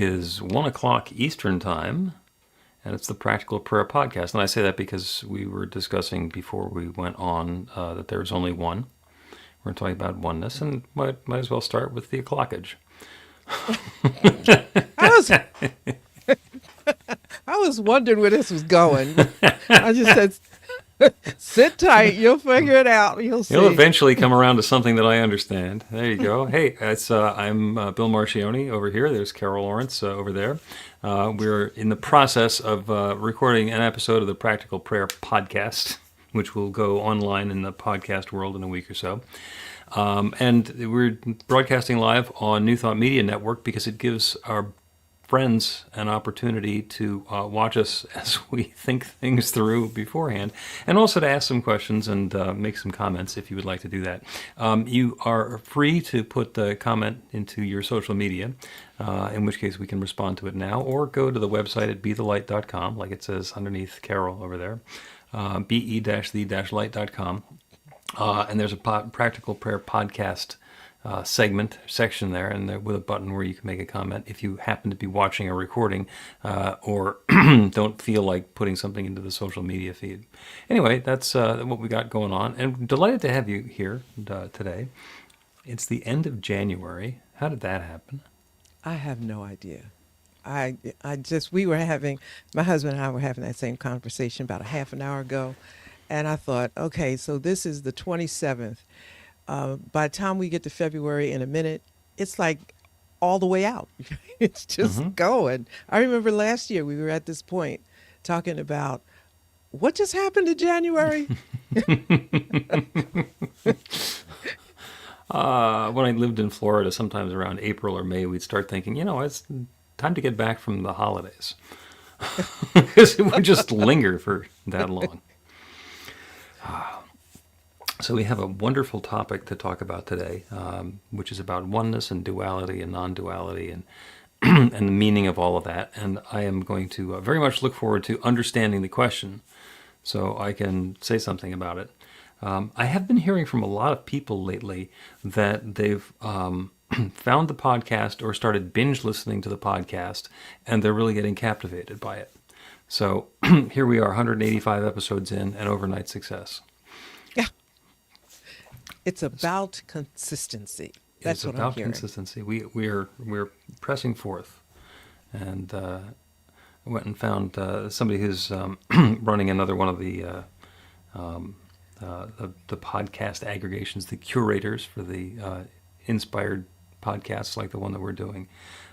is 1 o'clock Eastern Time, and it's the Practical Prayer Podcast. And I say that because we were discussing before we went on that there's only one. We're talking about oneness, and might as well start with the o'clockage. I was wondering where this was going. I just said, sit tight. You'll figure it out. You'll see. You'll eventually come around to something that I understand. There you go. Hey, I'm Bill Marchiony over here. There's Carol Lawrence over there. We're in the process of recording an episode of the Practical Prayer Podcast, which will go online in the podcast world in a week or so. And we're broadcasting live on New Thought Media Network because it gives our friends an opportunity to watch us as we think things through beforehand, and also to ask some questions and make some comments if you would like to do that. You are free to put the comment into your social media, in which case we can respond to it now, or go to the website at bethelight.com, like it says underneath Carol over there, be-the-light.com. And there's a Practical Prayer Podcast section there, and with a button where you can make a comment if you happen to be watching a recording or don't feel like putting something into the social media feed. Anyway, that's what we got going on, and delighted to have you here today. It's the end of January. How did that happen? I have no idea. My husband and I were having that same conversation about a half an hour ago, and I thought, okay, so this is the 27th. By the time we get to February in a minute, it's like all the way out. It's just going. I remember last year we were at this point talking about what just happened to January. When I lived in Florida, sometimes around April or May, we'd start thinking, it's time to get back from the holidays. Because it would just linger for that long. So we have a wonderful topic to talk about today, which is about oneness and duality and non-duality and and the meaning of all of that. And I am going to very much look forward to understanding the question so I can say something about it. I have been hearing from a lot of people lately that they've found the podcast or started binge listening to the podcast, and they're really getting captivated by it. So here we are, 185 episodes in, an overnight success. Yeah. It's about consistency. That's what I'm hearing. It's about consistency. We're pressing forth, and I went and found somebody who's running another one of the podcast aggregations, the curators for the inspired podcasts like the one that we're doing.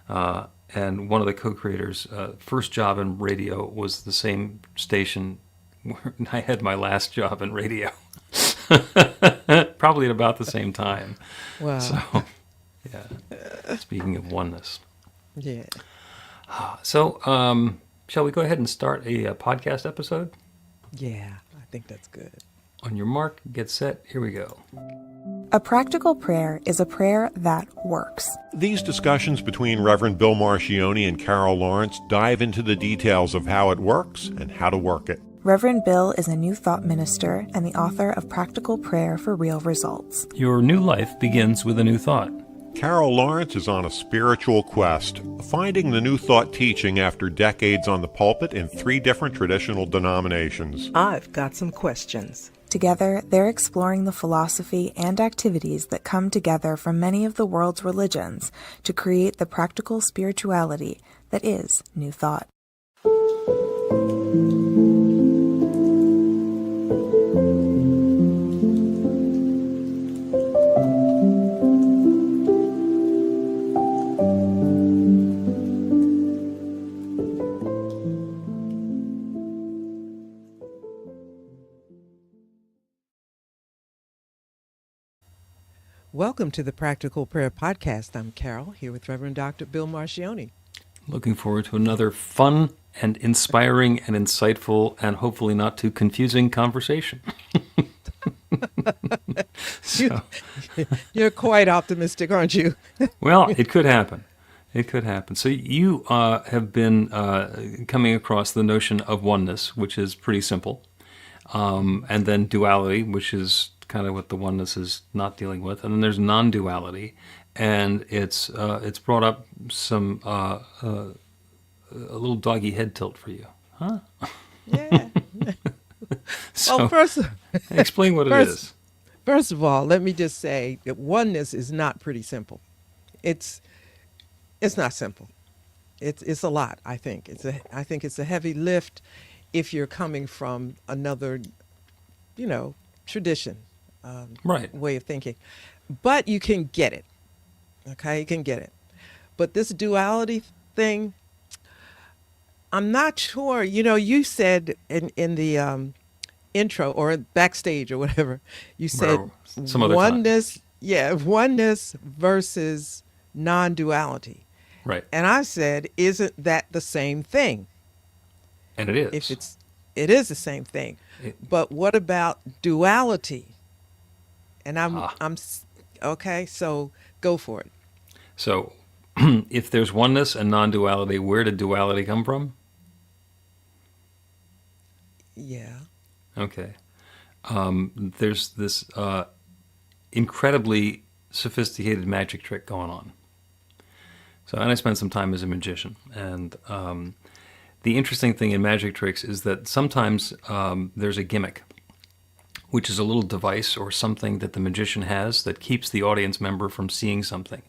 And one of the co-creators' first job in radio was the same station where I had my last job in radio. Probably at about the same time. Wow. So, yeah. Speaking of oneness. Yeah. So, shall we go ahead and start a podcast episode? Yeah, I think that's good. On your mark, get set, here we go. A practical prayer is a prayer that works. These discussions between Reverend Bill Marchiony and Carol Lawrence dive into the details of how it works and how to work it. Reverend Bill is a New Thought minister and the author of Practical Prayer for Real Results. Your new life begins with a new thought. Carol Lawrence is on a spiritual quest, finding the New Thought teaching after decades on the pulpit in 3 different traditional denominations. I've got some questions. Together, they're exploring the philosophy and activities that come together from many of the world's religions to create the practical spirituality that is New Thought. Welcome to the Practical Prayer Podcast. I'm Carol, here with Reverend Dr. Bill Marchiony. Looking forward to another fun and inspiring and insightful and hopefully not too confusing conversation. You're quite optimistic, aren't you? Well, it could happen. It could happen. So you have been coming across the notion of oneness, which is pretty simple, and then duality, which is kind of what the oneness is not dealing with, and then there's non-duality, and it's brought up some a little doggy head tilt for you, huh? Yeah. So Well, first, explain what it first, is. first of all, let me just say that oneness is not pretty simple. It's it's not simple. It's a lot. I think it's a heavy lift if you're coming from another, you know, tradition, Right. way of thinking. But you can get it. Okay, you can get it. But this duality thing, I'm not sure. You know, you said in the intro or backstage or whatever, you said Or some other time. oneness, yeah, oneness versus non-duality. Right. And I said, isn't that the same thing? And it is. If it is the same thing. It- But what about duality? And Ah. okay, so go for it. So, if there's oneness and non-duality, where did duality come from? Yeah. Okay. There's this incredibly sophisticated magic trick going on. So, and I spent some time as a magician. And the interesting thing in magic tricks is that sometimes there's a gimmick, which is a little device or something that the magician has that keeps the audience member from seeing something.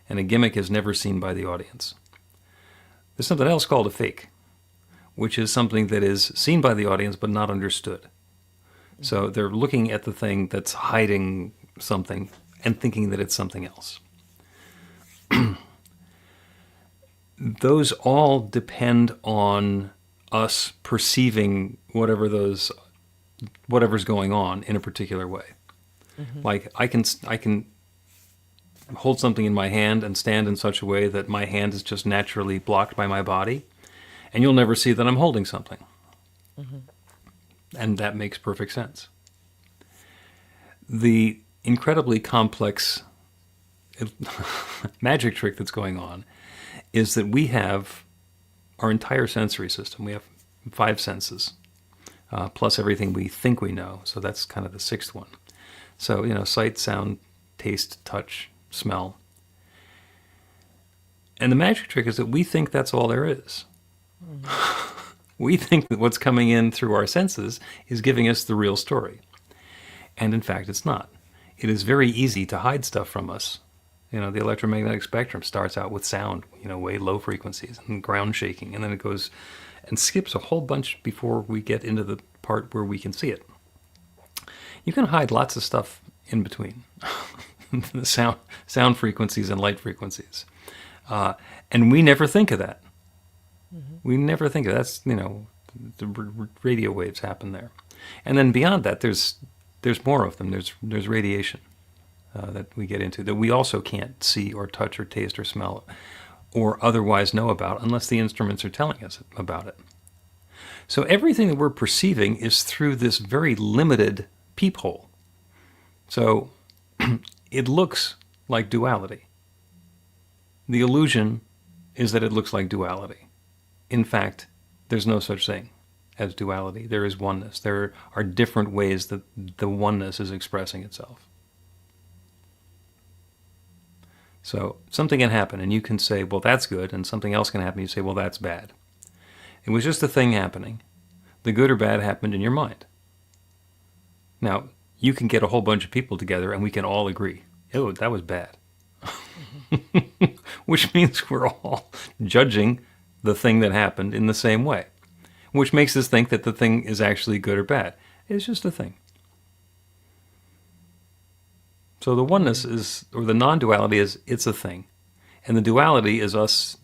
And a gimmick is never seen by the audience. There's something else called a fake, which is something that is seen by the audience but not understood. So they're looking at the thing that's hiding something and thinking that it's something else. Those all depend on us perceiving whatever's going on in a particular way. Like I can hold something in my hand and stand in such a way that my hand is just naturally blocked by my body, and you'll never see that I'm holding something. And that makes perfect sense. The incredibly complex magic trick that's going on is that we have our entire sensory system. We have 5 senses, plus everything we think we know. So that's kind of the 6th one. So, you know, sight, sound, taste, touch, smell. And the magic trick is that we think that's all there is. We think that what's coming in through our senses is giving us the real story. And in fact, it's not. It is very easy to hide stuff from us. You know, the electromagnetic spectrum starts out with sound, you know, way low frequencies and ground shaking, and then it goes and skips a whole bunch before we get into the part where we can see it. You can hide lots of stuff in between. The sound frequencies and light frequencies. And we never think of that. We never think of that. That's, you know, the radio waves happen there. And then beyond that, there's more of them. There's radiation that we get into that we also can't see or touch or taste or smell or otherwise know about unless the instruments are telling us about it. So everything that we're perceiving is through this very limited peephole. So it looks like duality. The illusion is that it looks like duality. In fact, there's no such thing as duality. There is oneness. There are different ways that the oneness is expressing itself. So something can happen, and you can say, well, that's good, and something else can happen, and you say, well, that's bad. It was just a thing happening. The good or bad happened in your mind. Now, you can get a whole bunch of people together, and we can all agree, oh, that was bad. Which means we're all judging the thing that happened in the same way, which makes us think that the thing is actually good or bad. It's just a thing. So the oneness is, or the non-duality is, it's a thing. And the duality is us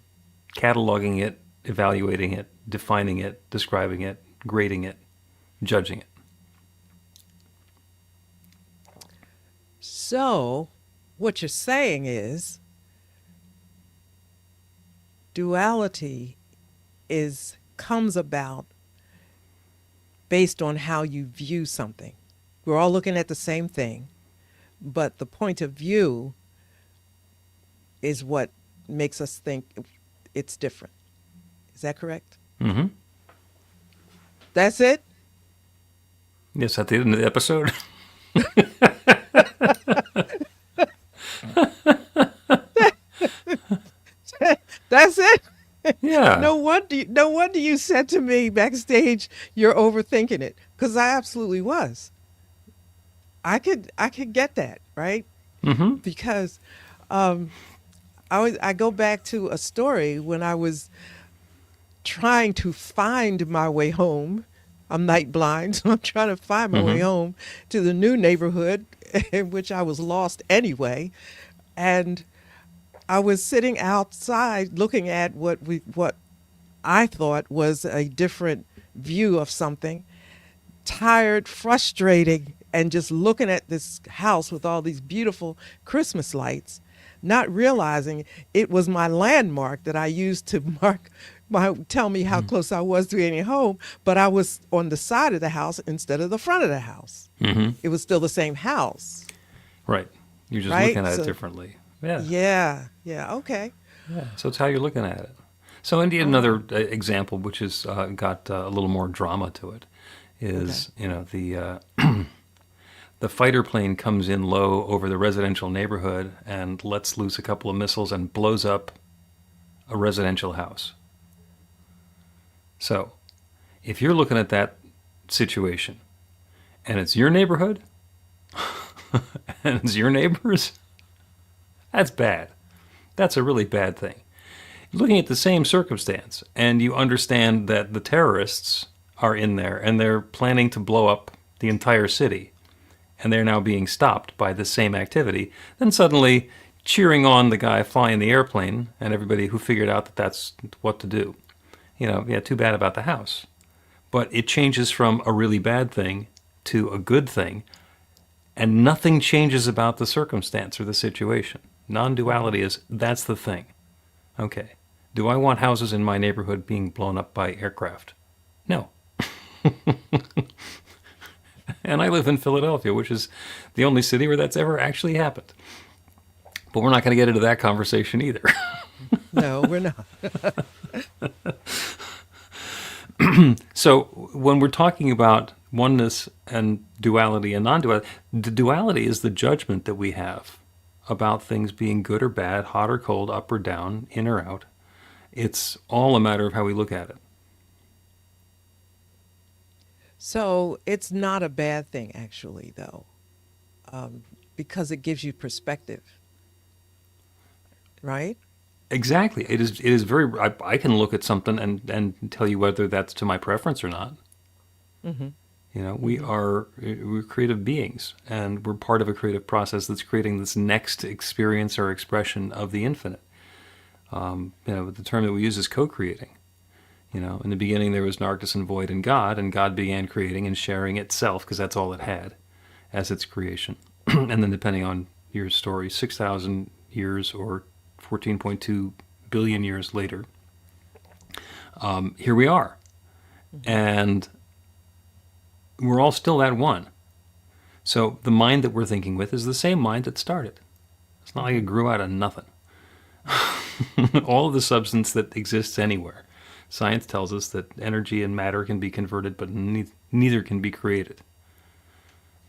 cataloging it, evaluating it, defining it, describing it, grading it, judging it. So, what you're saying is duality comes about based on how you view something. We're all looking at the same thing, but the point of view is what makes us think it's different. Is that correct? Mm-hmm. That's it? Yes, at the end of the episode. Yeah. No wonder you said to me backstage, "You're overthinking it," because I absolutely was. I could get that, right? Mm-hmm. Because um, I go back to a story when I was trying to find my way home. I'm night blind, so I'm trying to find my way Mm-hmm. home to the new neighborhood in which I was lost anyway. And I was sitting outside looking at what I thought was a different view of something, tired, frustrated, and just looking at this house with all these beautiful Christmas lights, not realizing it was my landmark that I used to mark my tell me how close I was to getting home, but I was on the side of the house instead of the front of the house. Mm-hmm. It was still the same house, Right. You're just right? looking at it So differently. Yeah. yeah, okay. Yeah. So it's how you're looking at it. So indeed, All another right. example, which has got a little more drama to it, Okay. is the fighter plane comes in low over the residential neighborhood and lets loose a couple of missiles and blows up a residential house. So if you're looking at that situation and it's your neighborhood and it's your neighbors, that's bad. That's a really bad thing. Looking at the same circumstance and you understand that the terrorists are in there and they're planning to blow up the entire city and they're now being stopped by the same activity, then suddenly cheering on the guy flying the airplane and everybody who figured out that that's what to do. Yeah, too bad about the house. But it changes from a really bad thing to a good thing, and nothing changes about the circumstance or the situation. Non-duality is, that's the thing. Okay. Do I want houses in my neighborhood being blown up by aircraft? No. And I live in Philadelphia, which is the only city where that's ever actually happened. But we're not going to get into that conversation either. No, we're not. So when we're talking about oneness and duality and non-duality, the duality is the judgment that we have about things being good or bad, hot or cold, up or down, in or out. It's all a matter of how we look at it. So it's not a bad thing, actually, though, because it gives you perspective, right? Exactly. It is. It is very. I can look at something and tell you whether that's to my preference or not. Mm-hmm. We're creative beings, and we're part of a creative process that's creating this next experience or expression of the infinite. The term that we use is co-creating. In the beginning there was Narcissus and Void and God began creating and sharing itself because that's all it had as its creation. And then depending on your story, 6,000 years or 14.2 billion years later, here we are. And we're all still that one. So the mind that we're thinking with is the same mind that started. It's not like it grew out of nothing. All of the substance that exists anywhere. Science tells us that energy and matter can be converted, but neither can be created.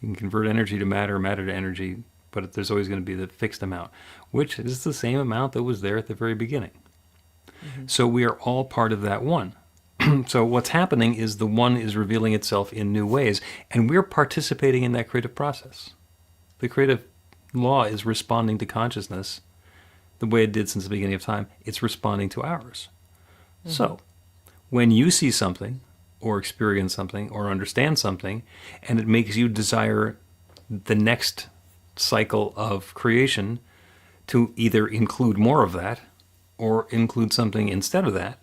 You can convert energy to matter, matter to energy, but there's always going to be the fixed amount, which is the same amount that was there at the very beginning. Mm-hmm. So we are all part of that one. So what's happening is the one is revealing itself in new ways, and we're participating in that creative process. The creative law is responding to consciousness the way it did since the beginning of time. It's responding to ours. Mm-hmm. So when you see something or experience something or understand something, and it makes you desire the next cycle of creation to either include more of that or include something instead of that,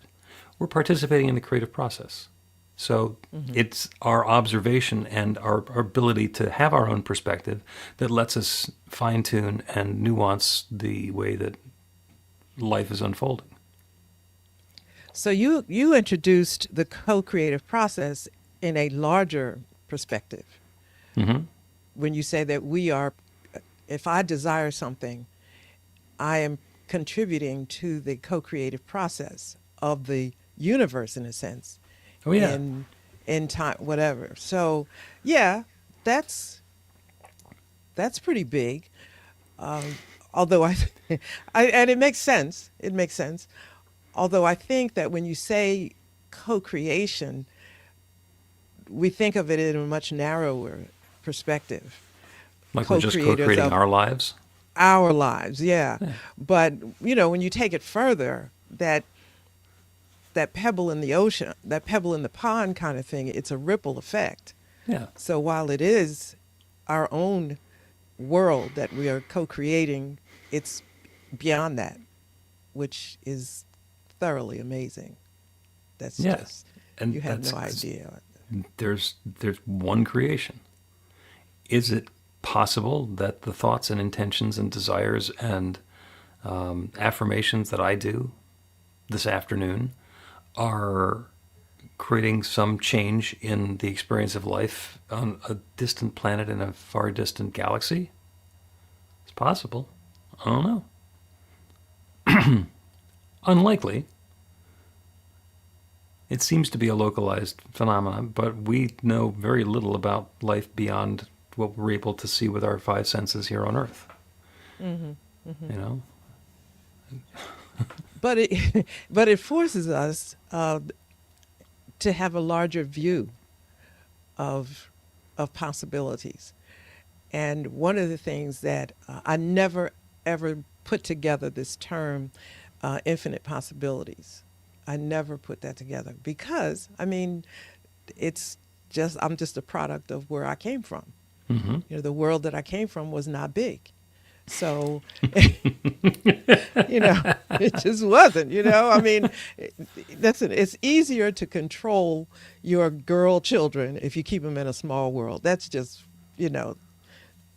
we're participating in the creative process. So it's our observation and our ability to have our own perspective that lets us fine-tune and nuance the way that life is unfolding. So you introduced the co-creative process in a larger perspective. Mm-hmm. When you say that if I desire something, I am contributing to the co-creative process of the universe in a sense. Oh yeah. In time, whatever. So yeah, that's pretty big. Although and it makes sense. It makes sense. although I think that when you say co-creation, we think of it in a much narrower perspective. Like we're just Co-creators co-creating of our lives. our lives, yeah. Yeah. But when you take it further, that pebble in the ocean, that pebble in the pond kind of thing, it's a ripple effect. Yeah. So while it is our own world that we are co-creating, it's beyond that, which is thoroughly amazing. That's Yeah. just, And you have that's no idea. there's one creation. Is it possible that the thoughts and intentions and desires and affirmations that I do this afternoon are creating some change in the experience of life on a distant planet in a far distant galaxy? It's possible. I don't know. Unlikely. It seems to be a localized phenomenon, but we know very little about life beyond what we're able to see with our five senses here on Earth. Hmm. Hmm. You know? But it, but it forces us to have a larger view of possibilities. And one of the things that I never ever put together this term, infinite possibilities. I never put that together because it's just I'm just a product of where I came from. Mm-hmm. The world that I came from was not big. So, it just wasn't, listen, it's easier to control your girl children if you keep them in a small world. That's just,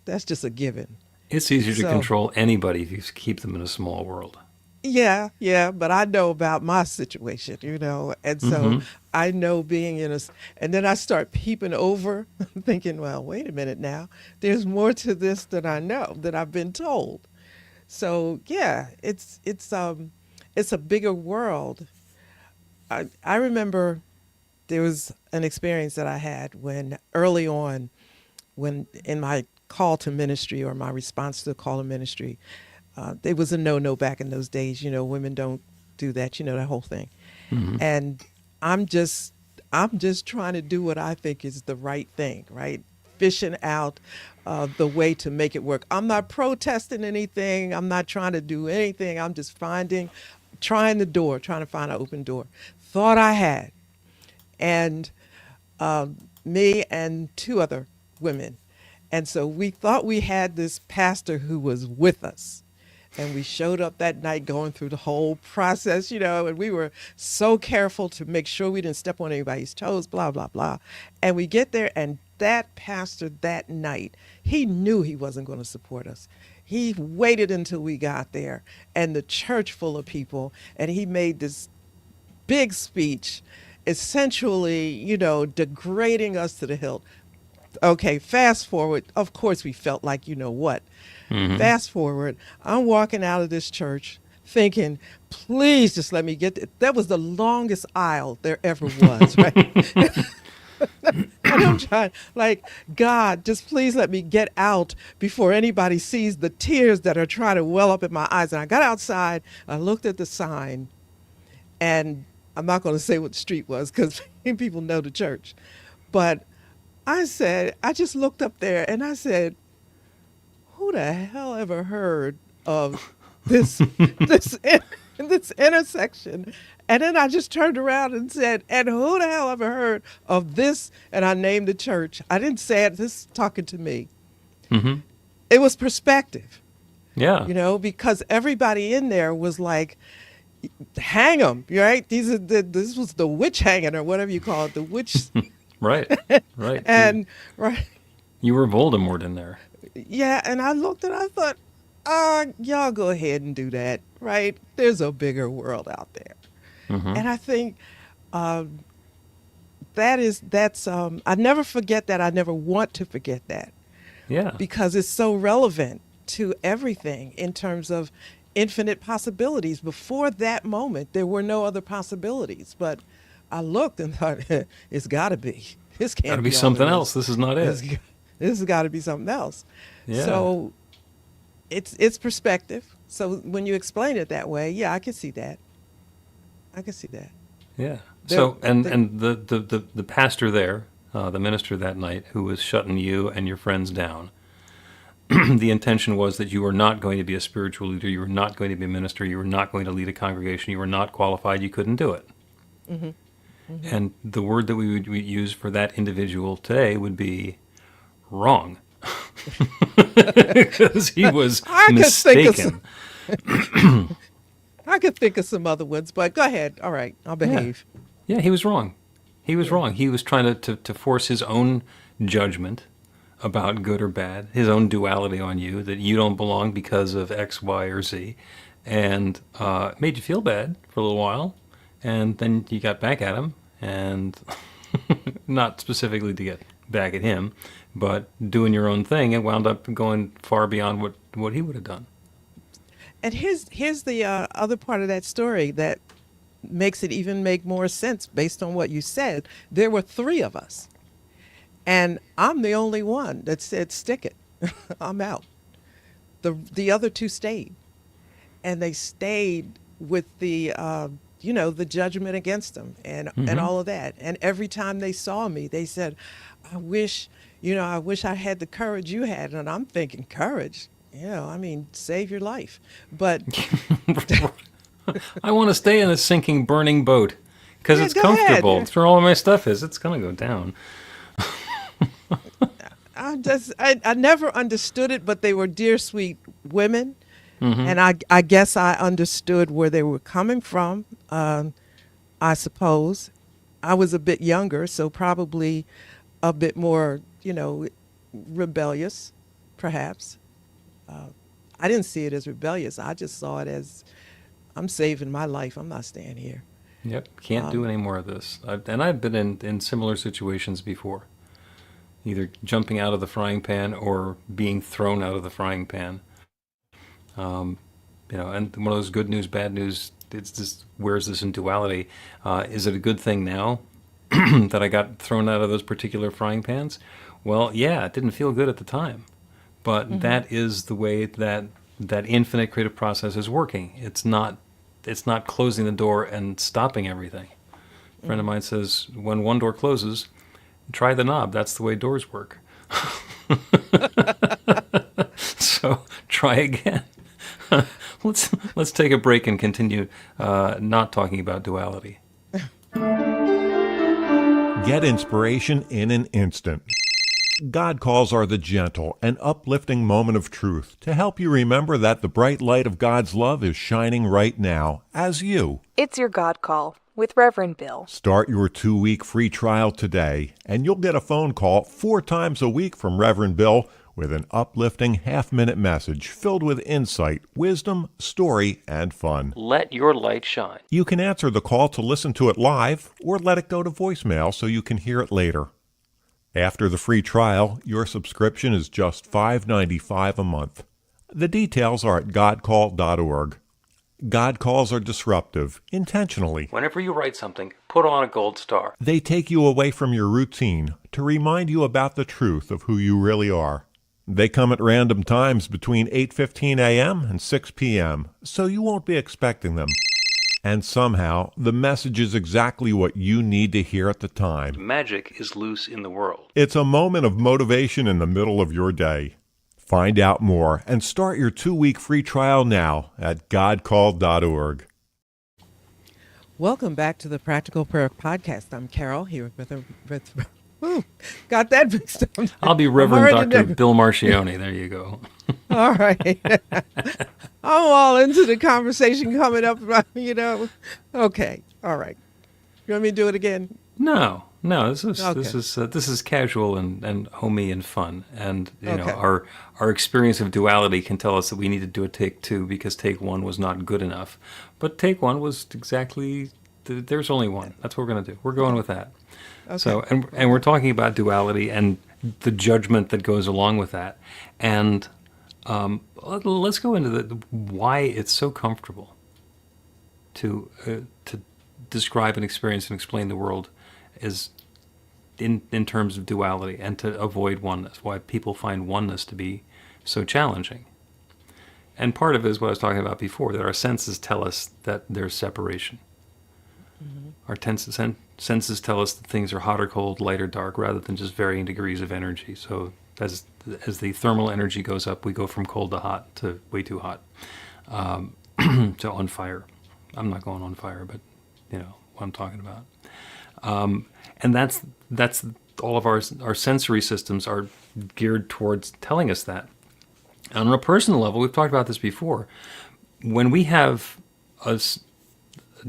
that's just a given. It's easier to So, control anybody if you keep them in a small world. yeah, but I know about my situation, and so Mm-hmm. I know being and then I start peeping over, thinking, well, wait a minute now, there's more to this than I know, that I've been told. So yeah, it's a bigger world. I remember there was an experience that I had when early on, when in my call to ministry or my response to the call to ministry, it was a no back in those days. Women don't do that. That whole thing. Mm-hmm. And I'm just trying to do what I think is the right thing, right? Fishing out the way to make it work. I'm not protesting anything. I'm not trying to do anything. I'm just trying to find an open door. Thought I had, and me and two other women, and so we thought we had this pastor who was with us. And we showed up that night going through the whole process, and we were so careful to make sure we didn't step on anybody's toes, blah, blah, blah. And we get there, and that pastor that night, he knew he wasn't going to support us. He waited until we got there, and the church full of people, and he made this big speech, essentially, degrading us to the hilt. Okay, fast forward. Of course, we felt like what. Mm-hmm. Fast forward, I'm walking out of this church thinking, please just let me get there. That was the longest aisle there ever was, right? And I'm trying, like, God, just please let me get out before anybody sees the tears that are trying to well up in my eyes. And I got outside, I looked at the sign, and I'm not going to say what the street was because people know the church. But I just looked up there and I said, who the hell ever heard of this this intersection? And then I just turned around and said, and who the hell ever heard of this? And I named the church. I didn't say it, this is talking to me. Mm-hmm. It was perspective, Yeah. because everybody in there was like, hang them, right? This was the witch hanging or whatever you call it, the witch. Right. Right. And, right. You were Voldemort in there. Yeah, and I looked and I thought, y'all go ahead and do that, right? There's a bigger world out there. Mm-hmm. And I think I never forget that. I never want to forget that Yeah. because it's so relevant to everything in terms of infinite possibilities. Before that moment, there were no other possibilities. But I looked and thought, it's got to be. This can't Got to be all something there is. else. This is not This, it. this has got to be something else. Yeah. So it's perspective. So when you explain it that way, yeah, I can see that. I can see that. Yeah. They're- So and they- and the pastor there, the minister that night, who was shutting you and your friends down. The intention was that you were not going to be a spiritual leader. You were not going to be a minister. You were not going to lead a congregation. You were not qualified. You couldn't do it. And the word that we would use for that individual today would be wrong. Because he was I could think of mistaken. I could think of some other ones, but go ahead. All right, I'll behave. Yeah, he was wrong. He was wrong. He was trying to force his own judgment about good or bad, his own duality on you, that you don't belong because of X, Y, or Z, and it made you feel bad for a little while, and then you got back at him, and not specifically to get back at him, but doing your own thing, and wound up going far beyond what he would have done. And here's the other part of that story that makes it even make more sense based on what you said. There were three of us, and I'm the only one that said, stick it. I'm out. The other two stayed, and they stayed with the the judgment against them and all of that. And every time they saw me, they said, I wish I had the courage you had. And I'm thinking, courage? I mean, save your life. But I want to stay in a sinking, burning boat because Yeah, it's go ahead. comfortable. It's where all of my stuff is. It's going to go down. I never understood it, but they were dear, sweet women. And I guess I understood where they were coming from, I suppose. I was a bit younger, so probably a bit more, rebellious, perhaps. I didn't see it as rebellious. I just saw it as, I'm saving my life. I'm not staying here. Yep, can't do any more of this. I've been in similar situations before, either jumping out of the frying pan or being thrown out of the frying pan. And one of those good news, bad news, it's just, where's this in duality? Is it a good thing now that I got thrown out of those particular frying pans? Well, yeah, it didn't feel good at the time, but that is the way that infinite creative process is working. It's not closing the door and stopping everything. A friend of mine says, when one door closes, try the knob. That's the way doors work. So try again. Let's take a break and continue not talking about duality. Get inspiration in an instant. God calls are the gentle and uplifting moment of truth to help you remember that the bright light of God's love is shining right now as you. It's your God Call with Reverend Bill. Start your 2-week free trial today, and you'll get a phone call 4 times a week from Reverend Bill with an uplifting half-minute message filled with insight, wisdom, story, and fun. Let your light shine. You can answer the call to listen to it live or let it go to voicemail so you can hear it later. After the free trial, your subscription is just $5.95 a month. The details are at godcall.org. God calls are disruptive, intentionally. Whenever you write something, put on a gold star. They take you away from your routine to remind you about the truth of who you really are. They come at random times between 8:15 a.m. and 6 p.m., so you won't be expecting them. And somehow, the message is exactly what you need to hear at the time. Magic is loose in the world. It's a moment of motivation in the middle of your day. Find out more and start your 2-week free trial now at godcall.org. Welcome back to the Practical Prayer Podcast. I'm Carol here with got that mixed up. I'll be I'm Reverend already Dr. there. Bill Marchiony. There you go. All right. I'm all into the conversation coming up, Okay. All right. You want me to do it again? No. This Okay. is casual and homey and fun, and Okay. our experience of duality can tell us that we need to do a take 2 because take 1 was not good enough, but take 1 was exactly. There's only one. That's what we're going to do. We're going with that. Okay. So and we're talking about duality and the judgment that goes along with that, and let's go into why it's so comfortable to describe and experience and explain the world is in terms of duality and to avoid oneness, why people find oneness to be so challenging. And part of it is what I was talking about before, that our senses tell us that there's separation. Our senses tell us that things are hot or cold, light or dark, rather than just varying degrees of energy. So as the thermal energy goes up, we go from cold to hot to way too hot, to on fire. I'm not going on fire, but you know what I'm talking about. And that's all of our sensory systems are geared towards telling us that. On a personal level, we've talked about this before. When we have a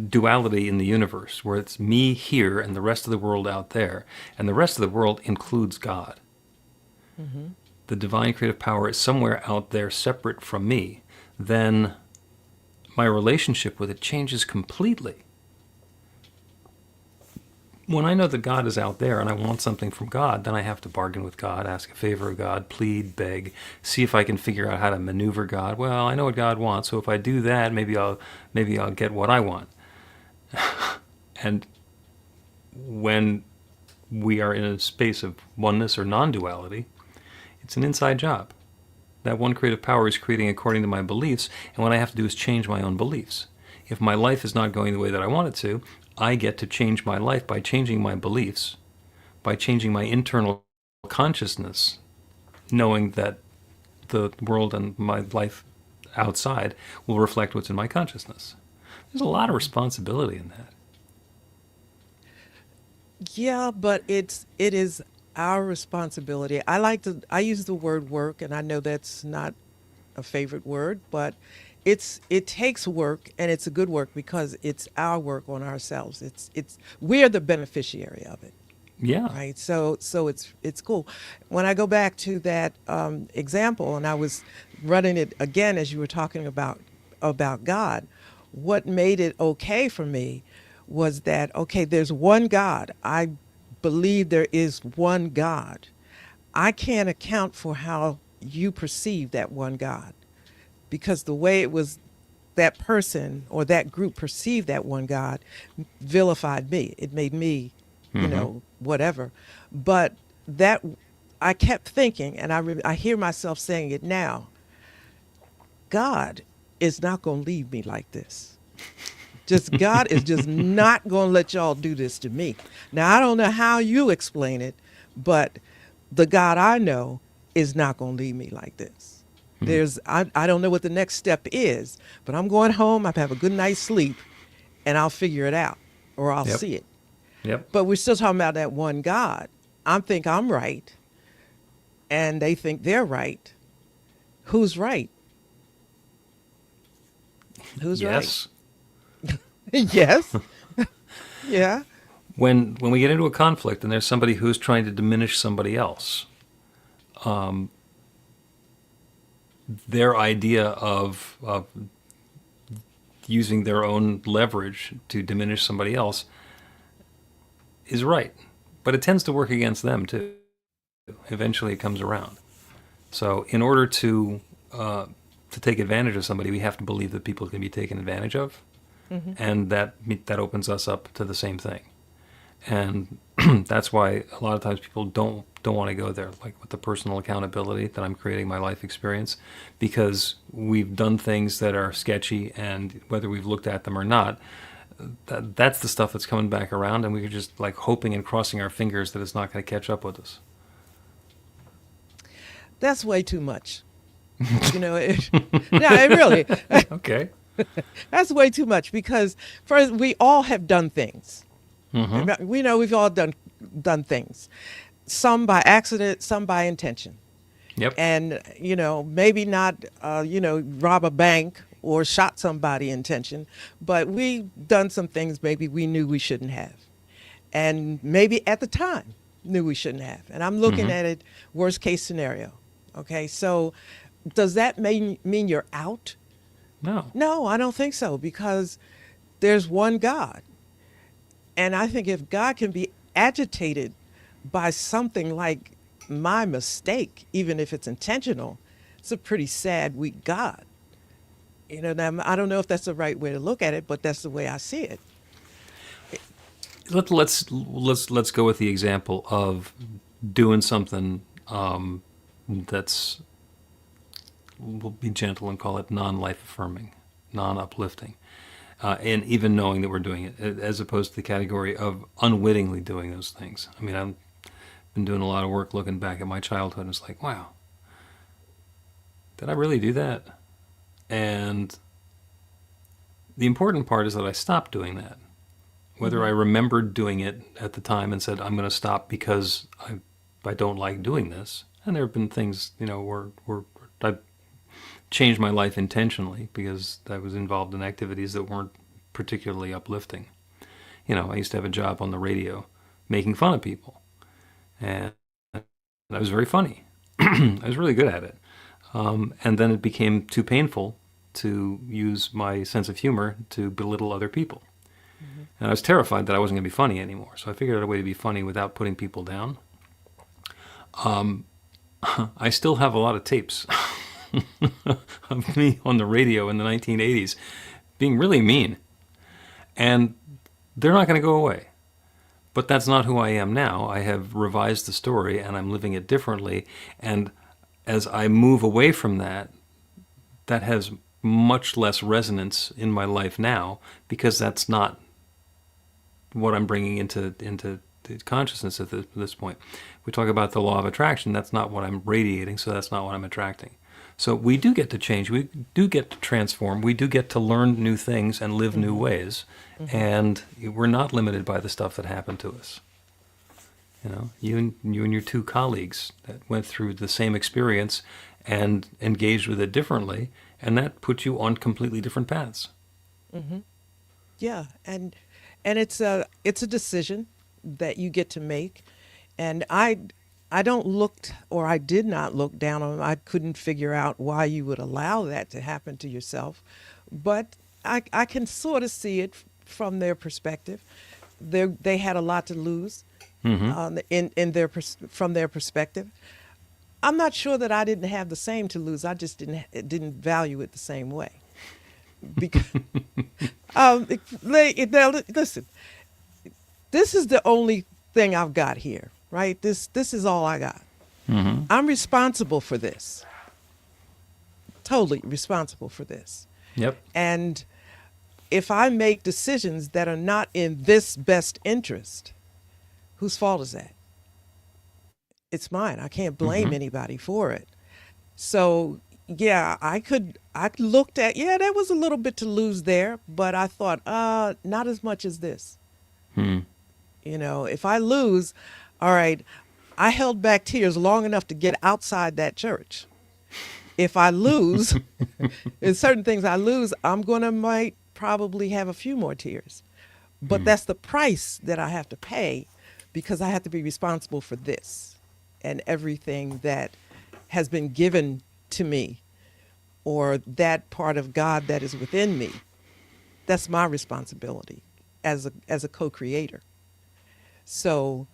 duality in the universe, where it's me here and the rest of the world out there, and the rest of the world includes God. Mm-hmm. The divine creative power is somewhere out there separate from me, then my relationship with it changes completely. When I know that God is out there and I want something from God, then I have to bargain with God, ask a favor of God, plead, beg, see if I can figure out how to maneuver God. Well, I know what God wants, so if I do that, maybe I'll get what I want. And when we are in a space of oneness or non-duality, it's an inside job. That one creative power is creating according to my beliefs, and what I have to do is change my own beliefs. If my life is not going the way that I want it to, I get to change my life by changing my beliefs, by changing my internal consciousness, knowing that the world and my life outside will reflect what's in my consciousness. There's a lot of responsibility in that. Yeah, but it is our responsibility. I use the word work, and I know that's not a favorite word, but it takes work, and it's a good work because it's our work on ourselves. We're the beneficiary of it. Yeah. Right. So it's cool. When I go back to that example, and I was running it again as you were talking about God, what made it okay for me was that, okay, there's one God. I believe there is one God. I can't account for how you perceive that one God, because the way it was that person or that group perceived that one God vilified me. It made me, whatever. But that I kept thinking, and I hear myself saying it now. God is not going to leave me like this. God is just not going to let y'all do this to me. Now, I don't know how you explain it, but the God I know is not going to leave me like this. I don't know what the next step is, but I'm going home, I have a good night's sleep, and I'll figure it out, or I'll Yep. see it. Yep. But we're still talking about that one God. I think I'm right, and they think they're right. Who's right? Who's Yes. right? Yes. Yeah. When we get into a conflict and there's somebody who's trying to diminish somebody else, their idea of using their own leverage to diminish somebody else is right, but it tends to work against them too. Eventually, it comes around. So, in order to take advantage of somebody, we have to believe that people can be taken advantage of, and that opens us up to the same thing. And that's why a lot of times people don't want to go there, like with the personal accountability that I'm creating my life experience, because we've done things that are sketchy, and whether we've looked at them or not, that's the stuff that's coming back around, and we're just like hoping and crossing our fingers that it's not going to catch up with us. That's way too much. No, it really, Okay. that's way too much, because first, we all have done things. We know we've all done things, some by accident, some by intention. Yep. And, maybe not, rob a bank or shot somebody intention, but we done some things maybe we knew we shouldn't have. And maybe at the time knew we shouldn't have. And I'm looking at it worst case scenario. Okay, so does that mean you're out? No. No, I don't think so, because there's one God. And I think if God can be agitated by something like my mistake, even if it's intentional, it's a pretty sad, weak God. Now, I don't know if that's the right way to look at it, but that's the way I see it. Let's go with the example of doing something that's, we'll be gentle and call it non-life affirming, non-uplifting. and even knowing that we're doing it, as opposed to the category of unwittingly doing those things. I mean, I've been doing a lot of work looking back at my childhood, and it's like, wow, did I really do that? And the important part is that I stopped doing that. Whether I remembered doing it at the time and said, I'm going to stop because I don't like doing this. And there have been things, where I've changed my life intentionally because I was involved in activities that weren't particularly uplifting. I used to have a job on the radio making fun of people. And I was very funny. I was really good at it. And then it became too painful to use my sense of humor to belittle other people. And I was terrified that I wasn't going to be funny anymore. So I figured out a way to be funny without putting people down. I still have a lot of tapes of me on the radio in the 1980s being really mean. And they're not going to go away. But that's not who I am now. I have revised the story and I'm living it differently. And as I move away from that, that has much less resonance in my life now because that's not what I'm bringing into the consciousness at this point. We talk about the law of attraction. That's not what I'm radiating, so that's not what I'm attracting. So we do get to change. We do get to transform. We do get to learn new things and live new ways. And we're not limited by the stuff that happened to us. You and your two colleagues that went through the same experience and engaged with it differently, and that puts you on completely different paths. Yeah, and it's a decision that you get to make, and I don't look, or I did not look down on them. I couldn't figure out why you would allow that to happen to yourself, but I can sort of see it from their perspective. They had a lot to lose from their perspective. I'm not sure that I didn't have the same to lose. I just didn't value it the same way. Because listen, this is the only thing I've got here, right? This is all I got. I'm responsible for this. Totally responsible for this. Yep. And if I make decisions that are not in this best interest, whose fault is that? It's mine. I can't blame anybody for it. So yeah, I looked at, there was a little bit to lose there, but I thought, not as much as this. If I lose, all right, I held back tears long enough to get outside that church. If I lose, in certain things I lose, might probably have a few more tears. But that's the price that I have to pay because I have to be responsible for this and everything that has been given to me, or that part of God that is within me. That's my responsibility as a co-creator. So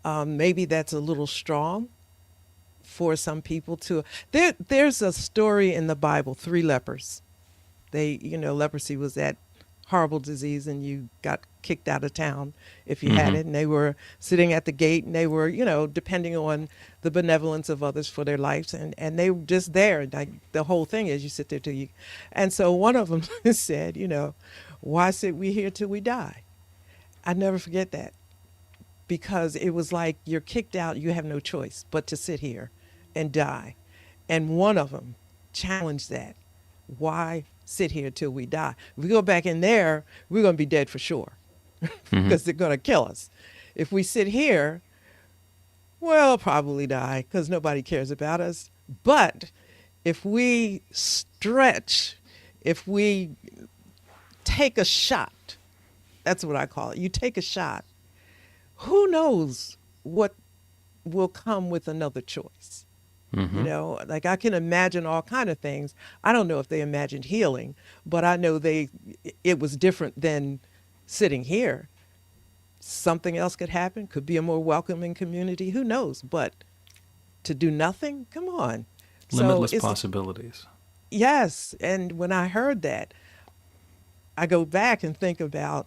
maybe that's a little strong for some people to. There's a story in the Bible, 3 lepers. Leprosy was that horrible disease, and you got kicked out of town if you had it. And they were sitting at the gate, and they were, depending on the benevolence of others for their lives, and they were just there. Like the whole thing is, you sit there till you. And so one of them said, why sit we here till we die? I never forget that, because it was like you're kicked out, you have no choice but to sit here and die. And one of them challenged that. Why sit here till we die? If we go back in there, we're going to be dead for sure because they're going to kill us. If we sit here, we'll probably die because nobody cares about us. But if we stretch, if we take a shot, that's what I call it. You take a shot. Who knows what will come with another choice? Like I can imagine all kind of things. I don't know if they imagined healing, but I know it was different than sitting here. Something else could happen, could be a more welcoming community. Who knows? But to do nothing? Come on. Limitless possibilities. Yes. And when I heard that, I go back and think about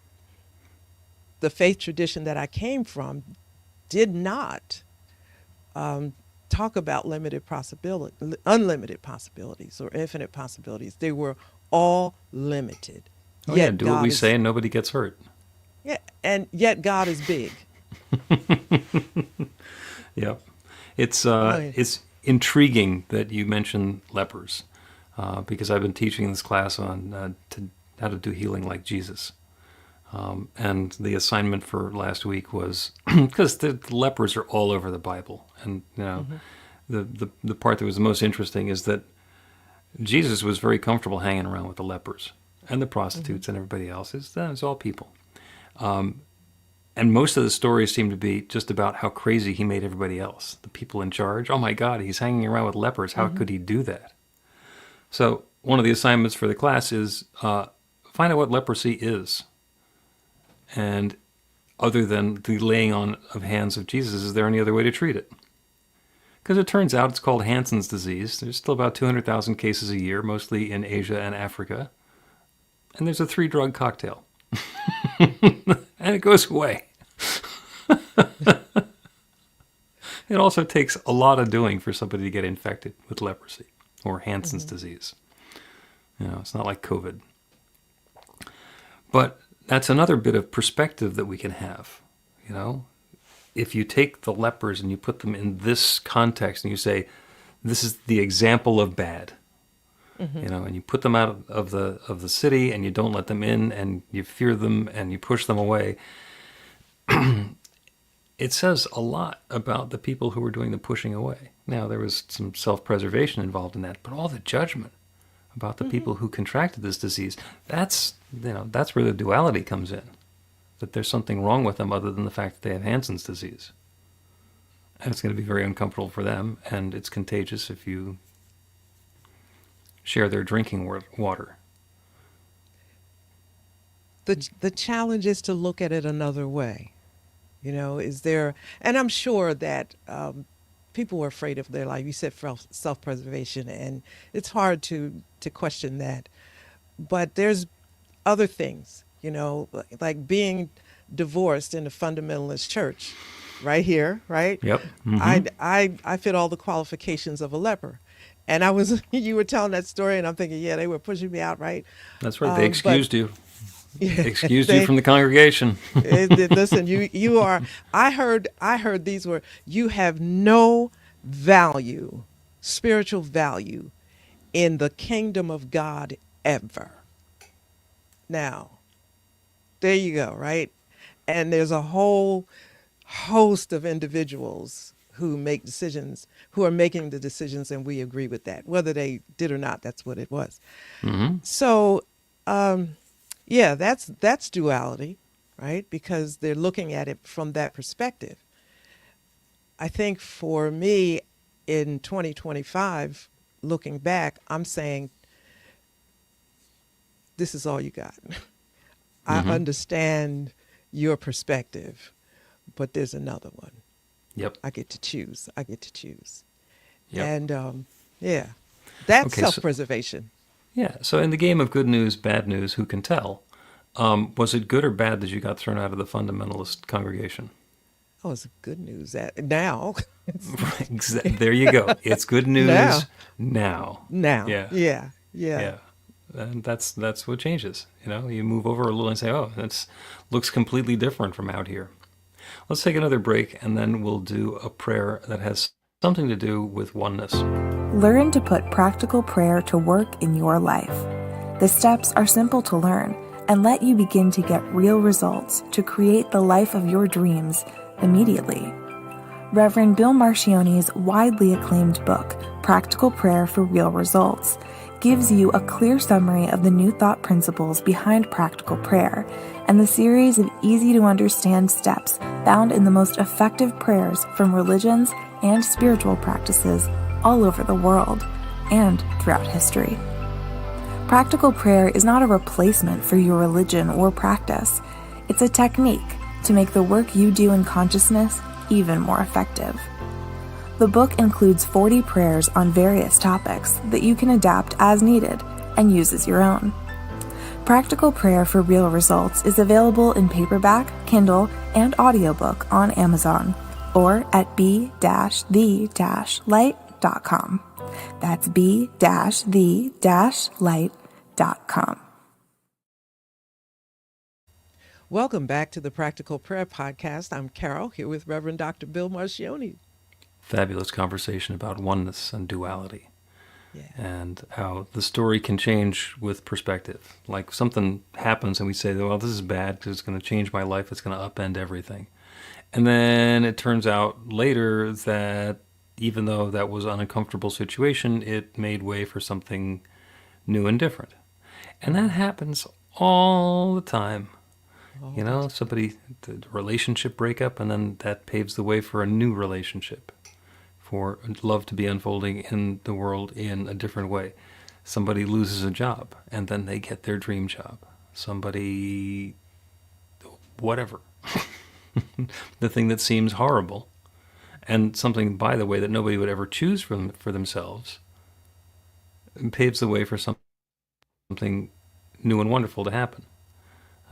the faith tradition that I came from did not talk about unlimited possibilities or infinite possibilities. They were all limited. Oh yeah, Yet do what God we is say and nobody gets hurt. yeah, and yet God is big. Yeah, it's Right. it's intriguing that you mention lepers, because I've been teaching this class on how to do healing like Jesus. And the assignment for last week was because the lepers are all over the Bible, and the part that was the most interesting is that Jesus was very comfortable hanging around with the lepers and the prostitutes and everybody else. It's all people. And most of the stories seem to be just about how crazy he made everybody else. The people in charge, oh my God, he's hanging around with lepers. How could he do that? So one of the assignments for the class is find out what leprosy is. And other than the laying on of hands of Jesus, is there any other way to treat it? Because it turns out it's called Hansen's disease. There's still about 200,000 cases a year, mostly in Asia and Africa. And there's a 3-drug cocktail. And it goes away. It also takes a lot of doing for somebody to get infected with leprosy or Hansen's disease. It's not like COVID. But that's another bit of perspective that we can have. If you take the lepers and you put them in this context and you say, this is the example of bad, and you put them out of the city and you don't let them in and you fear them and you push them away, it says a lot about the people who were doing the pushing away. Now, there was some self-preservation involved in that, but all the judgment about the people who contracted this disease, that's where the duality comes in. That there's something wrong with them other than the fact that they have Hansen's disease. And it's going to be very uncomfortable for them, and it's contagious if you share their drinking water. The challenge is to look at it another way. Is there, and I'm sure that people were afraid of their life. You said self-preservation, and it's hard to question that. But there's other things, like being divorced in a fundamentalist church right here, right? Yep. Mm-hmm. I fit all the qualifications of a leper. And you were telling that story, and I'm thinking, yeah, they were pushing me out, right? That's right. They excused you. Yeah, Excused you from the congregation. Listen, you are. I heard these were. You have no value, spiritual value, in the kingdom of God ever. Now, there you go, right? And there's a whole host of individuals who make decisions, who are making the decisions, and we agree with that. Whether they did or not, that's what it was. Mm-hmm. So, yeah, that's duality, right? Because they're looking at it from that perspective. I think for me, in 2025, looking back, I'm saying, this is all you got. I understand your perspective, but there's another one. Yep. I get to choose. Yep. And yeah, that's Okay, so- self-preservation. Yeah. So in the game of good news, bad news, who can tell? Was it good or bad that you got thrown out of the fundamentalist congregation? Oh, it's good news that now. There you go. It's good news now. Now. Yeah. Yeah. And that's what changes. You move over a little and say, oh, that looks completely different from out here. Let's take another break, and then we'll do a prayer that has something to do with oneness. Learn to put practical prayer to work in your life. The steps are simple to learn and let you begin to get real results to create the life of your dreams immediately. Reverend Bill Marchiony's widely acclaimed book, Practical Prayer for Real Results, gives you a clear summary of the new thought principles behind practical prayer and the series of easy-to-understand steps found in the most effective prayers from religions and spiritual practices all over the world and throughout history. Practical prayer is not a replacement for your religion or practice. It's a technique to make the work you do in consciousness even more effective. The book includes 40 prayers on various topics that you can adapt as needed and use as your own. Practical Prayer for Real Results is available in paperback, Kindle, and audiobook on Amazon or at b-the-light.com. That's b-the-light.com. Welcome back to the Practical Prayer Podcast. I'm Carol, here with Reverend Dr. Bill Marchiony. Fabulous conversation about oneness and duality, Yeah. and how the story can change with perspective. Like something happens and we say, well, this is bad because it's going to change my life, it's going to upend everything. And then it turns out later that even though that was an uncomfortable situation, it made way for something new and different. And that happens all the time. You know, somebody, the relationship breakup, and then that paves the way for a new relationship, for love to be unfolding in the world in a different way. Somebody loses a job, and then they get their dream job. Somebody, whatever, the thing that seems horrible, and something, by the way, that nobody would ever choose for themselves, paves the way for something new and wonderful to happen.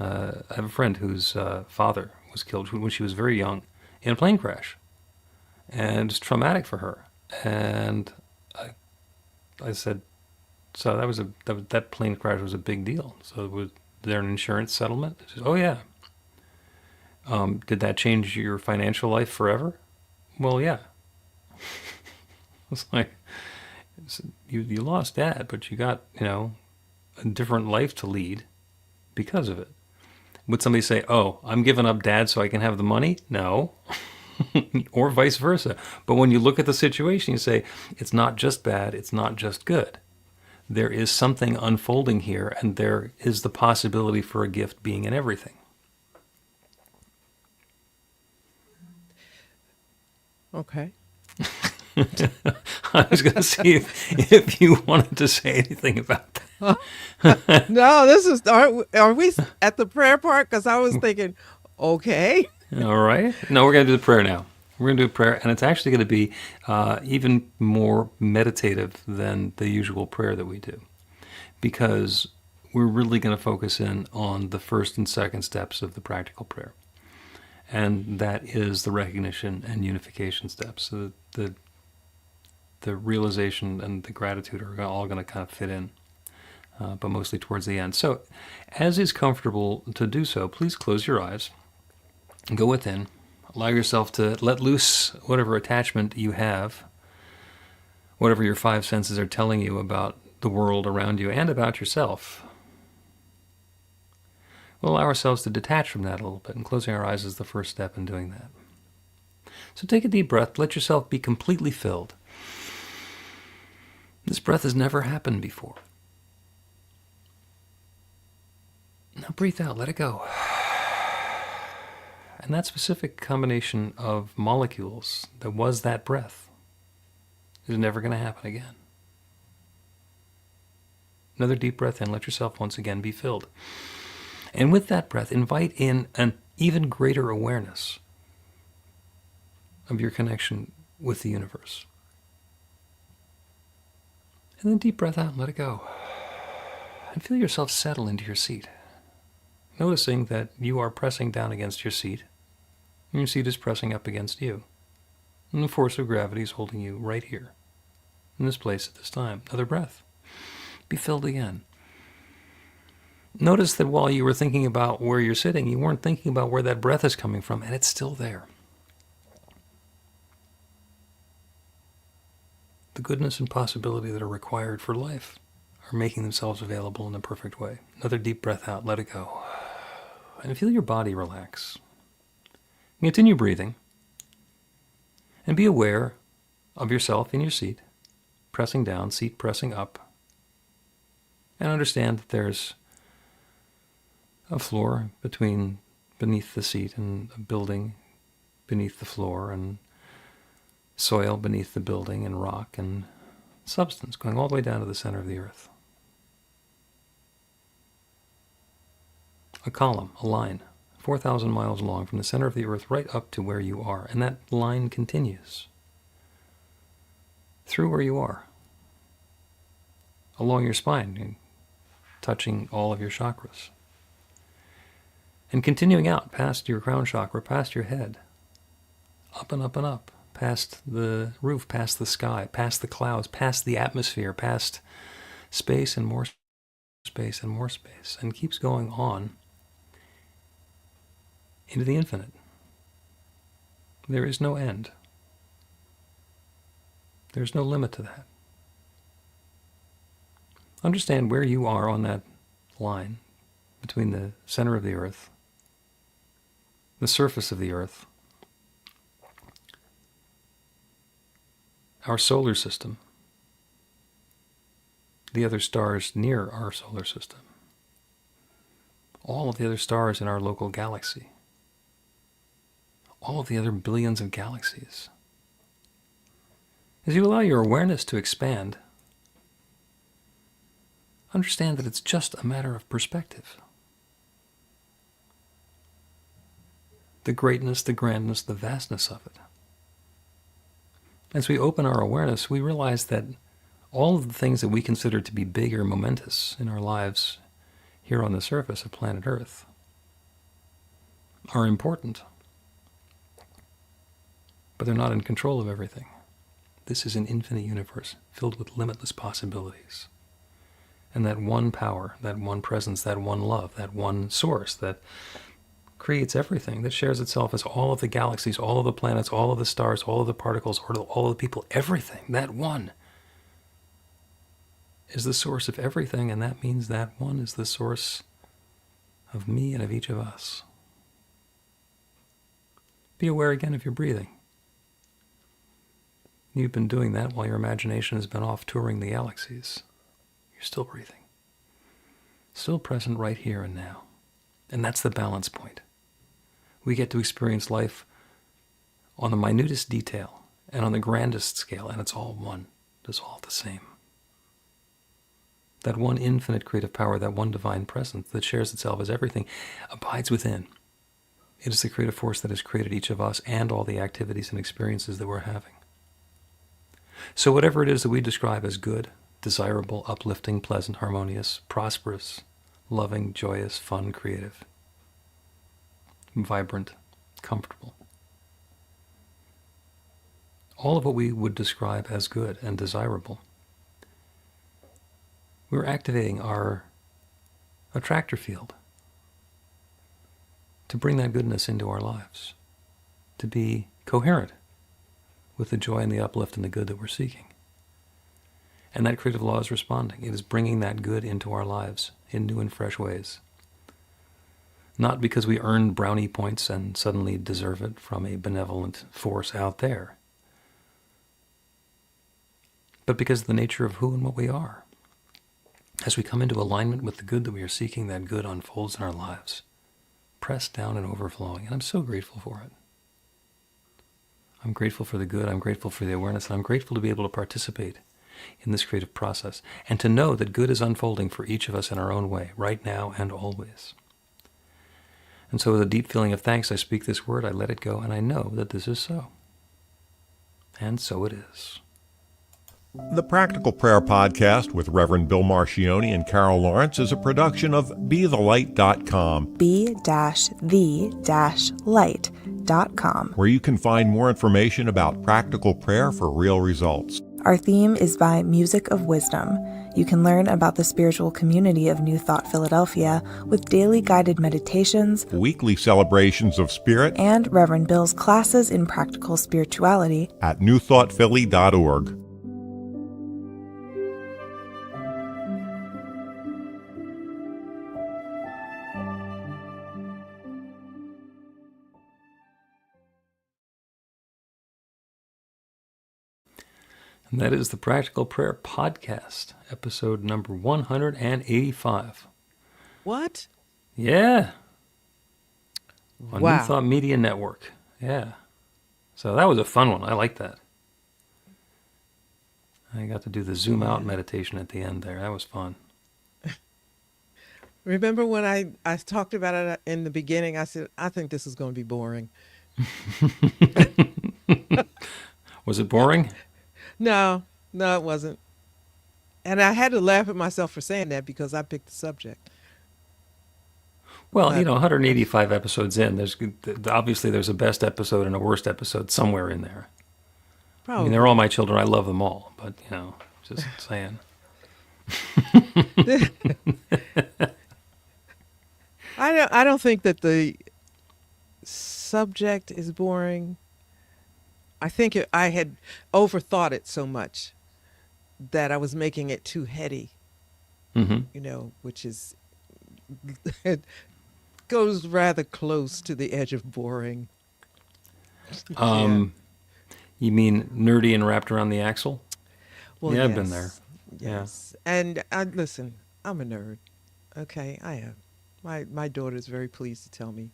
I have a friend whose father was killed when she was very young in a plane crash, and it's traumatic for her. And I said, so that plane crash was a big deal. So was there an insurance settlement? She said, oh yeah. Did that change your financial life forever? Well, yeah. It's like you lost Dad, but you got a different life to lead because of it. Would somebody say, oh, I'm giving up Dad so I can have the money? No. Or vice versa. But when you look at the situation, you say, it's not just bad, it's not just good. There is something unfolding here, and there is the possibility for a gift being in everything. Okay. I was going to see if you wanted to say anything about that. No, are we at the prayer part? Because I was thinking, okay. All right. No, we're going to do the prayer now. We're going to do a prayer, and it's actually going to be even more meditative than the usual prayer that we do, because we're really going to focus in on the first and second steps of the practical prayer, and that is the recognition and unification steps. So the realization and the gratitude are all going to kind of fit in, but mostly towards the end. So, as is comfortable to do so, please close your eyes, go within, allow yourself to let loose whatever attachment you have, whatever your five senses are telling you about the world around you and about yourself. We'll allow ourselves to detach from that a little bit, and closing our eyes is the first step in doing that. So take a deep breath, let yourself be completely filled. This breath has never happened before. Now breathe out, let it go. And that specific combination of molecules that was that breath is never going to happen again. Another deep breath in, let yourself once again be filled. And with that breath, invite in an even greater awareness of your connection with the universe. And then deep breath out and let it go. And feel yourself settle into your seat, noticing that you are pressing down against your seat, and your seat is pressing up against you. And the force of gravity is holding you right here, in this place at this time. Another breath. Be filled again. Notice that while you were thinking about where you're sitting, you weren't thinking about where that breath is coming from, and it's still there. The goodness and possibility that are required for life are making themselves available in a perfect way. Another deep breath out, let it go. And feel your body relax. Continue breathing. And be aware of yourself in your seat, pressing down, seat pressing up. And understand that there's a floor beneath the seat, and a building beneath the floor, and soil beneath the building, and rock and substance going all the way down to the center of the earth. A column, a line, 4,000 miles long from the center of the earth right up to where you are. And that line continues through where you are, along your spine, touching all of your chakras. And continuing out past your crown chakra, past your head, up and up and up, past the roof, past the sky, past the clouds, past the atmosphere, past space and more space and more space, and keeps going on into the infinite. There is no end. There's no limit to that. Understand where you are on that line between the center of the earth, the surface of the earth, our solar system, the other stars near our solar system, all of the other stars in our local galaxy, all of the other billions of galaxies. As you allow your awareness to expand, understand that it's just a matter of perspective. The greatness, the grandness, the vastness of it. As we open our awareness, we realize that all of the things that we consider to be big or momentous in our lives here on the surface of planet Earth are important, but they're not in control of everything. This is an infinite universe filled with limitless possibilities. And that one power, that one presence, that one love, that one source that creates everything, that shares itself as all of the galaxies, all of the planets, all of the stars, all of the particles, all of the people, everything, that one is the source of everything, and that means that one is the source of me and of each of us. Be aware again of your breathing. You've been doing that while your imagination has been off touring the galaxies. You're still breathing. Still present right here and now. And that's the balance point. We get to experience life on the minutest detail and on the grandest scale, and it's all one. It's all the same. That one infinite creative power, that one divine presence that shares itself as everything, abides within. It is the creative force that has created each of us and all the activities and experiences that we're having. So whatever it is that we describe as good, desirable, uplifting, pleasant, harmonious, prosperous, loving, joyous, fun, creative, vibrant, comfortable, all of what we would describe as good and desirable, we're activating our attractor field to bring that goodness into our lives, to be coherent with the joy and the uplift and the good that we're seeking. And that creative law is responding. It is bringing that good into our lives in new and fresh ways. Not because we earned brownie points and suddenly deserve it from a benevolent force out there, but because of the nature of who and what we are. As we come into alignment with the good that we are seeking, that good unfolds in our lives, pressed down and overflowing. And I'm so grateful for it. I'm grateful for the good, I'm grateful for the awareness, and I'm grateful to be able to participate in this creative process and to know that good is unfolding for each of us in our own way, right now and always. And so with a deep feeling of thanks, I speak this word, I let it go, and I know that this is so. And so it is. The Practical Prayer Podcast with Reverend Bill Marchiony and Carol Lawrence is a production of BeTheLight.com, be-the-light.com, where you can find more information about practical prayer for real results. Our theme is by Music of Wisdom. You can learn about the spiritual community of New Thought Philadelphia with daily guided meditations, Weekly celebrations of spirit, and Reverend Bill's classes in practical spirituality at newthoughtphilly.org. And that is the Practical Prayer Podcast, episode number 185. What? Yeah. On Wow. New Thought Media Network. Yeah. So that was a fun one. I like that. I got to do the zoom out meditation at the end there. That was fun. Remember when I talked about it in the beginning? I said, I think this is going to be boring. Was it boring? No, it wasn't. And I had to laugh at myself for saying that because I picked the subject. Well, 185 episodes in, there's obviously there's a best episode and a worst episode somewhere in there. Probably. I mean, they're all my children. I love them all, but just saying. I don't think that the subject is boring. I think I had overthought it so much that I was making it too heady, which is it goes rather close to the edge of boring. You mean nerdy and wrapped around the axle? Well, yeah, yes, I've been there. Yes, and listen, I'm a nerd. Okay, I am. My daughter is very pleased to tell me,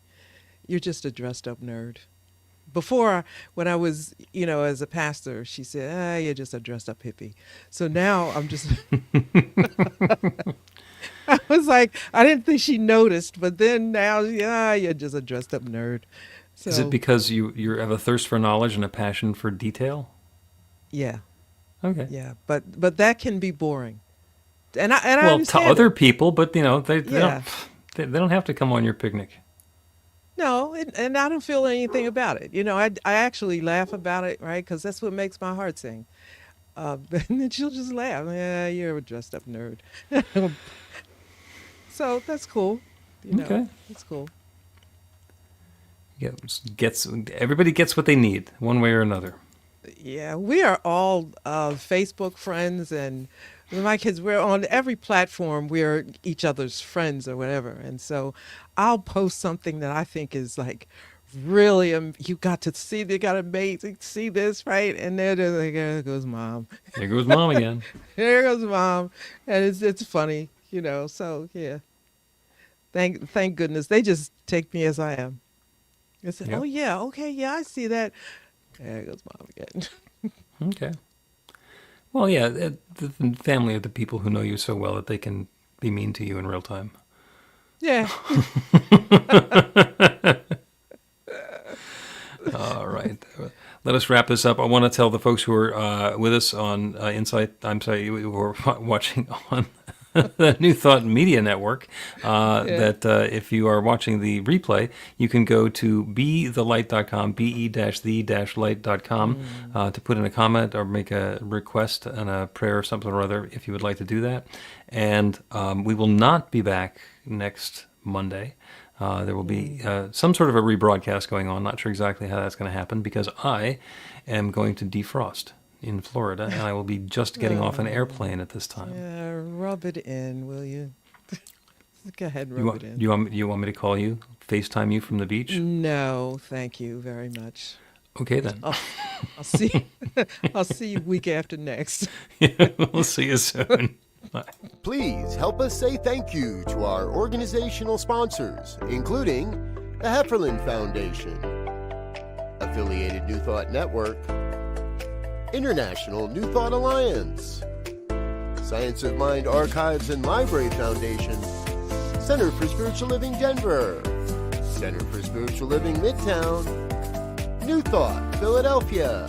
you're just a dressed up nerd. Before, when I was, as a pastor, she said, you're just a dressed up hippie. So now I'm just, I was like, I didn't think she noticed, but then now, you're just a dressed up nerd. So, Is it because you have a thirst for knowledge and a passion for detail? Yeah. Okay. Yeah, but that can be boring. And I Well, to understand other it. people, but they Yeah. don't have to come on your picnic. No, and I don't feel anything about it. I actually laugh about it, right? Because that's what makes my heart sing. And then she'll just laugh. Yeah, you're a dressed up nerd. So that's cool. Okay. That's cool. Everybody gets what they need, one way or another. Yeah, we are all Facebook friends, and my kids, we're on every platform. We're each other's friends or whatever. And so I'll post something that I think is like really, you got to see, they got amazing, see this, right? And they're just like, there goes mom. There goes mom again. There goes mom. And it's funny, so yeah. Thank goodness. They just take me as I am. They say, Yep. oh yeah, okay, yeah, I see that. There goes mom again. Okay. Well, yeah, the family are the people who know you so well that they can be mean to you in real time. Yeah. All right. Let us wrap this up. I want to tell the folks who are with us on who are watching on the New Thought Media Network, that if you are watching the replay, you can go to bethelight.com, be-the-light.com, to put in a comment or make a request and a prayer or something or other if you would like to do that. And we will not be back next Monday. There will be some sort of a rebroadcast going on. Not sure exactly how that's going to happen because I am going to defrost in Florida, and I will be just getting off an airplane at this time. Yeah, rub it in, will you? Go ahead, rub it in. You want me to call you, FaceTime you from the beach? No, thank you very much. Okay then. I'll see. I'll see you week after next. We'll see you soon. Bye. Please help us say thank you to our organizational sponsors, including the Hefferland Foundation, Affiliated New Thought Network, International New Thought Alliance, Science of Mind Archives and Library Foundation, Center for Spiritual Living Denver, Center for Spiritual Living Midtown, New Thought Philadelphia,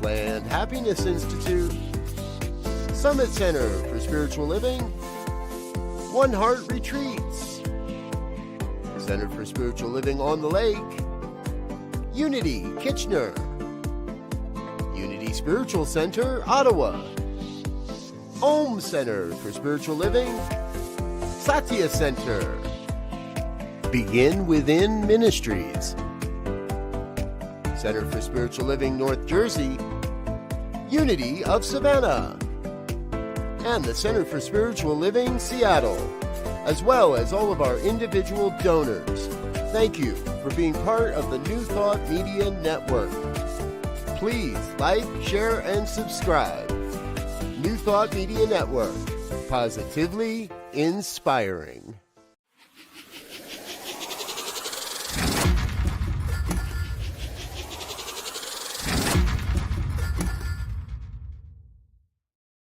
Planned Happiness Institute, Summit Center for Spiritual Living, One Heart Retreats, Center for Spiritual Living on the Lake, Unity Kitchener, Unity Spiritual Center, Ottawa, Om Center for Spiritual Living, Satya Center, Begin Within Ministries, Center for Spiritual Living, North Jersey, Unity of Savannah, and the Center for Spiritual Living, Seattle, as well as all of our individual donors. Thank you for being part of the New Thought Media Network. Please like, share, and subscribe. New Thought Media Network, positively inspiring.